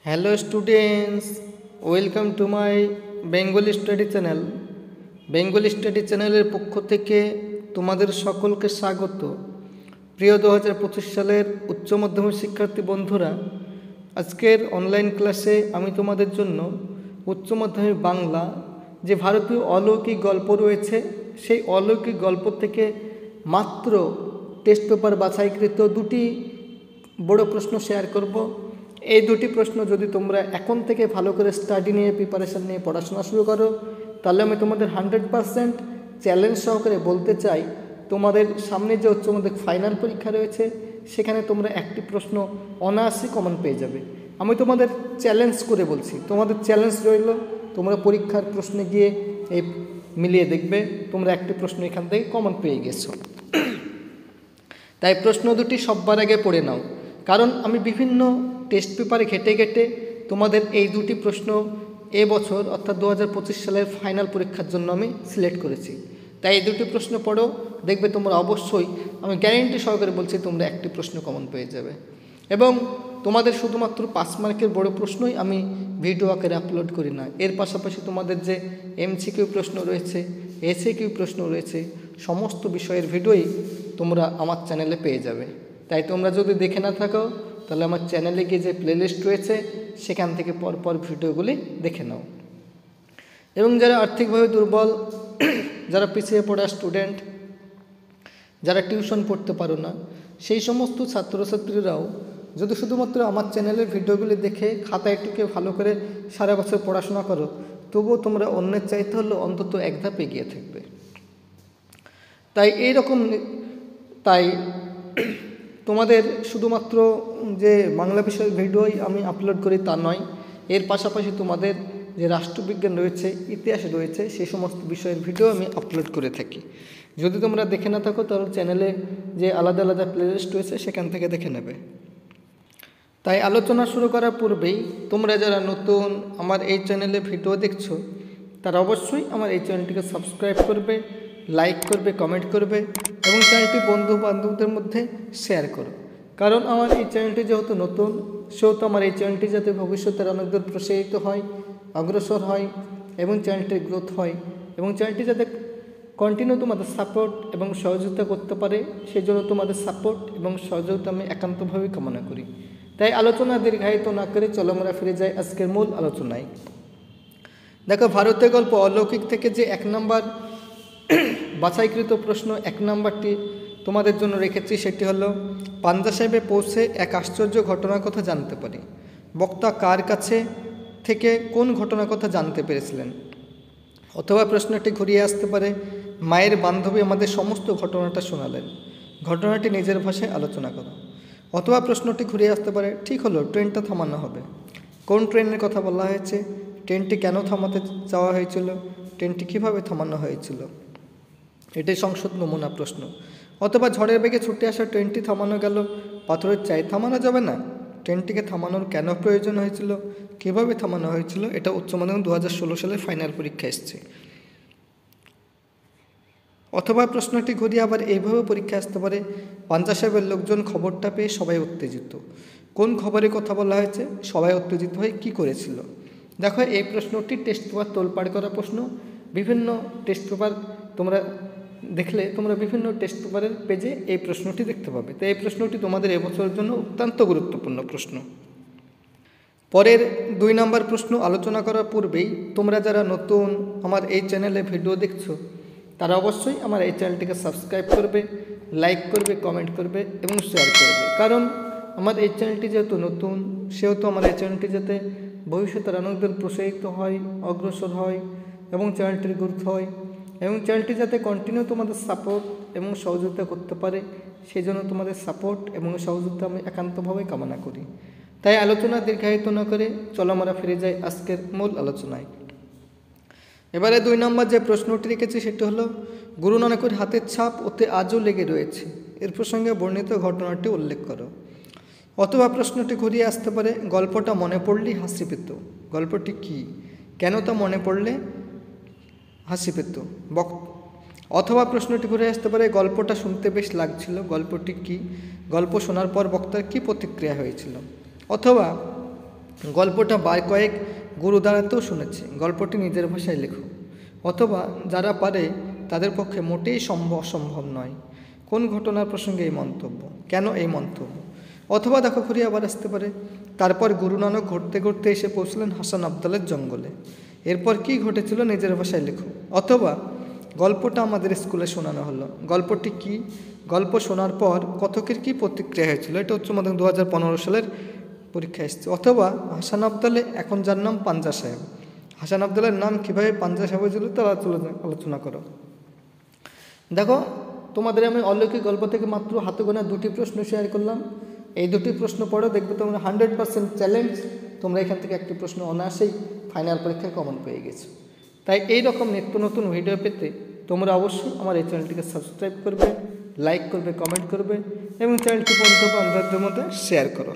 Hello students, welcome to my Bengali study channel. Bengali study চ্যানেলের পক্ষ থেকে তোমাদের সকলকে স্বাগত। প্রিয় 2025 সালের উচ্চ মাধ্যমিক শিক্ষার্থী বন্ধুরা, আজকের অনলাইন ক্লাসে আমি তোমাদের জন্য উচ্চ মাধ্যমিক বাংলা যে ভারতীয় অলৌকিক গল্প রয়েছে সেই অলৌকিক গল্প থেকে মাত্র টেস্ট পেপার বাছাইকৃত দুটি বড় প্রশ্ন শেয়ার করব। এই দুটি প্রশ্ন যদি তোমরা এখন থেকে ভালো করে স্টাডি নিয়ে প্রিপারেশান নিয়ে পড়াশোনা শুরু করো, তাহলে আমি তোমাদের 100% চ্যালেঞ্জ সহকারে বলতে চাই, তোমাদের সামনে যে উচ্চ মাধ্যমিক ফাইনাল পরীক্ষা রয়েছে সেখানে তোমরা একটি প্রশ্ন অনায়াসে কমন পেয়ে যাবে। আমি তোমাদের চ্যালেঞ্জ করে বলছি, তোমাদের চ্যালেঞ্জ রইল, তোমরা পরীক্ষার প্রশ্নে গিয়ে এই মিলিয়ে দেখবে তোমরা একটি প্রশ্ন এখান থেকে কমন পেয়ে গেছো। তাই প্রশ্ন দুটি সবার আগে পড়ে নাও, কারণ আমি বিভিন্ন টেস্ট পেপারে ঘেটে ঘেটে তোমাদের এই দুটি প্রশ্ন এবছর অর্থাৎ 2025 সালের ফাইনাল পরীক্ষার জন্য আমি সিলেক্ট করেছি। তাই এই দুটি প্রশ্ন পড়ো, দেখবে তোমরা অবশ্যই, আমি গ্যারেন্টি সহকারে বলছি, তোমরা একটি প্রশ্ন কমন পেয়ে যাবে। এবং তোমাদের শুধুমাত্র 5 মার্কের বড় প্রশ্নই আমি ভিডিও আকারে আপলোড করি না, এর পাশাপাশি তোমাদের যে MCQ প্রশ্ন রয়েছে, SAQ প্রশ্ন রয়েছে, সমস্ত বিষয়ের ভিডিওই তোমরা আমার চ্যানেলে পেয়ে যাবে। তাই তোমরা যদি দেখে না থাকো তাহলে আমার চ্যানেলে গিয়ে যে প্লেলিস্ট রয়েছে সেখান থেকে পরপর ভিডিওগুলি দেখে নাও। এবং যারা আর্থিকভাবে দুর্বল, যারা পিছিয়ে পড়া স্টুডেন্ট, যারা টিউশন পড়তে পারো না, সেই সমস্ত ছাত্রছাত্রীরাও যদি শুধুমাত্র আমার চ্যানেলের ভিডিওগুলি দেখে খাতায় টুকে ভালো করে সারা বছর পড়াশোনা করো, তবুও তোমরা অন্যের চাইতে হলেও অন্তত এক ধাপ এগিয়ে থাকবে। তাই তোমাদের শুধুমাত্র যে বাংলা বিষয়ের ভিডিওই আমি আপলোড করি তা নয়, এর পাশাপাশি তোমাদের যে রাষ্ট্রবিজ্ঞান রয়েছে, ইতিহাস রয়েছে, সেই সমস্ত বিষয়ের ভিডিও আমি আপলোড করে থাকি। যদি তোমরা দেখে না থাকো তাহলে চ্যানেলে যে আলাদা আলাদা প্লেলিস্ট রয়েছে সেখান থেকে দেখে নেবে। তাই আলোচনা শুরু করার পূর্বেই তোমরা যারা নতুন আমার এই চ্যানেলে ভিডিও দেখছো, তারা অবশ্যই আমার এই চ্যানেলটিকে সাবস্ক্রাইব করবে, লাইক করবে, কমেন্ট করবে এবং চ্যানেলটি বন্ধু বান্ধবদের মধ্যে শেয়ার করো। কারণ আমার এই চ্যানেলটি যেহেতু নতুন, সেহেতু আমার এই চ্যানেলটি যাতে ভবিষ্যতের অনেক দূর প্রসারিত হয়, অগ্রসর হয় এবং চ্যানেলটির গ্রোথ হয় এবং চ্যানেলটি যাতে কন্টিনিউ তোমাদের সাপোর্ট এবং সহযোগিতা করতে পারে, সেই জন্য তোমাদের সাপোর্ট এবং সহযোগিতা আমি একান্তভাবে কামনা করি। তাই আলোচনা দীর্ঘায়িত না করে চলো আমরা ফিরে যাই আজকের মূল আলোচনায়। দেখো, ভারতীয় গল্প অলৌকিক থেকে যে 1 নম্বর বাছাইকৃত প্রশ্ন 1 নম্বরটি তোমাদের জন্য রেখেছি, সেটি হলো, পাঞ্জা সাহেবে পৌঁছে এক আশ্চর্য ঘটনার কথা জানতে পারি। বক্তা কার কাছে থেকে কোন ঘটনার কথা জানতে পেরেছিলেন? অথবা প্রশ্নটি ঘুরিয়ে আসতে পারে, মায়ের বান্ধবী আমাদের সমস্ত ঘটনাটা শোনালেন, ঘটনাটি নিজের ভাষায় আলোচনা করো। অথবা প্রশ্নটি ঘুরিয়ে আসতে পারে, ঠিক হলো, ট্রেনটা থামানো হবে, কোন ট্রেনের কথা বলা হয়েছে, ট্রেনটি কেন থামাতে চাওয়া হয়েছিল, ট্রেনটি কীভাবে থামানো হয়েছিল। এটাই সংসদ নমুনা প্রশ্ন। অথবা ঝড়ের বেগে ছুটে আসা ট্রেনটি থামানো গেল, পাথরের চাই থামানো যাবে না, ট্রেনটিকে থামানোর কেন প্রয়োজন হয়েছিল, কীভাবে থামানো হয়েছিল। এটা উচ্চ মাধ্যমিক 2016 সালের ফাইনাল পরীক্ষা এসছে। অথবা প্রশ্নটি ঘুরিয়ে আবার এইভাবে পরীক্ষা আসতে পারে, পাঞ্জা সাহেবের লোকজন খবরটা পেয়ে সবাই উত্তেজিত, কোন খবরের কথা বলা হয়েছে, সবাই উত্তেজিত হয়ে কী করেছিল। দেখো, এই প্রশ্নটি টেস্ট পেপার তোলপাড় করা প্রশ্ন। বিভিন্ন টেস্ট পেপার তোমরা দেখলে তোমরা বিভিন্ন টেস্ট পেপারের পেজে এই প্রশ্নটি দেখতে পাবে। তো এই প্রশ্নটি তোমাদের এবছরের জন্য অত্যন্ত গুরুত্বপূর্ণ প্রশ্ন। পরের 2 নম্বর প্রশ্ন আলোচনা করার পূর্বেই তোমরা যারা নতুন আমার এই চ্যানেলে ভিডিও দেখছো, তারা অবশ্যই আমার এই চ্যানেলটিকে সাবস্ক্রাইব করবে, লাইক করবে, কমেন্ট করবে এবং শেয়ার করবে। কারণ আমার এই চ্যানেলটি যেহেতু নতুন, সেহেতু আমার এই চ্যানেলটি যাতে ভবিষ্যতের অনেক দূর প্রসারিত হয়, অগ্রসর হয় এবং চ্যানেলটির গ্রোথ হয় এবং চ্যানেলটি যাতে কন্টিনিউ তোমাদের সাপোর্ট এবং সহযোগিতা করতে পারে, সেই জন্য তোমাদের সাপোর্ট এবং সহযোগিতা আমি একান্তভাবে কামনা করি। তাই আলোচনা দীর্ঘায়িত না করে চলো আমরা ফিরে যাই আজকের মূল আলোচনায়। এবারে 2 নম্বর যে প্রশ্নটি রেখেছি সেটি হলো, গুরু নানকের হাতের ছাপ ওতে আজও লেগে রয়েছে, এর প্রসঙ্গে বর্ণিত ঘটনাটি উল্লেখ করো। অথবা প্রশ্নটি ঘুরিয়ে আসতে পারে, গল্পটা মনে পড়লেই হাসি পেত, গল্পটি কী, কেন তা মনে পড়লে হাসি পেত। অথবা প্রশ্নটি ঘুরে আসতে পারে, গল্পটা শুনতে বেশ লাগছিল, গল্পটি কী, গল্প শোনার পর বক্তার কী প্রতিক্রিয়া হয়েছিল। অথবা গল্পটা বার কয়েক গুরু দ্বারাতেও শুনেছি, গল্পটি নিজের ভাষায় লেখো। অথবা যারা পারে তাদের পক্ষে মোটেই অসম্ভব নয়। কোন ঘটনার প্রসঙ্গে এই মন্তব্য, কেন এই মন্তব্য? অথবা দেখো ঘুরে আবার আসতে পারে, তারপর গুরু নানক ঘুরতে ঘুরতে এসে পৌঁছলেন হাসান আবদলের জঙ্গলে, এরপর কি ঘটেছিল নিজের ভাষায় লেখো। অথবা গল্পটা আমাদের স্কুলে শোনানো হলো, গল্পটি কি? গল্প শোনার পর কথকের কি প্রতিক্রিয়া হয়েছিল? এটা উচ্চ মাধ্যমিক 2015 সালের পরীক্ষা এসেছে। অথবা হাসান আবদলে এখন যার নাম পাঞ্জা সাহেব, হাসান আবদলের নাম কীভাবে পাঞ্জা সাহেব হয়েছিল তার আলোচনা করো। দেখো তোমাদের আমি অলৌকিক গল্প থেকে মাত্র হাতে গোনা 2টি প্রশ্ন শেয়ার করলাম। এই 2টি প্রশ্ন পড়ো, দেখবে তোমরা 100% চ্যালেঞ্জ, তোমরা এখান থেকে একটি প্রশ্ন অনায়াসেই ফাইনাল পরীক্ষায় কমন পেয়ে গেছো। তাই এই রকম নিত্য নতুন ভিডিও পেতে তোমরা অবশ্যই আমার এই চ্যানেলটিকে সাবস্ক্রাইব করবে, লাইক করবে, কমেন্ট করবে এবং চ্যানেলটি বন্ধু বান্ধবদের মধ্যে শেয়ার করো।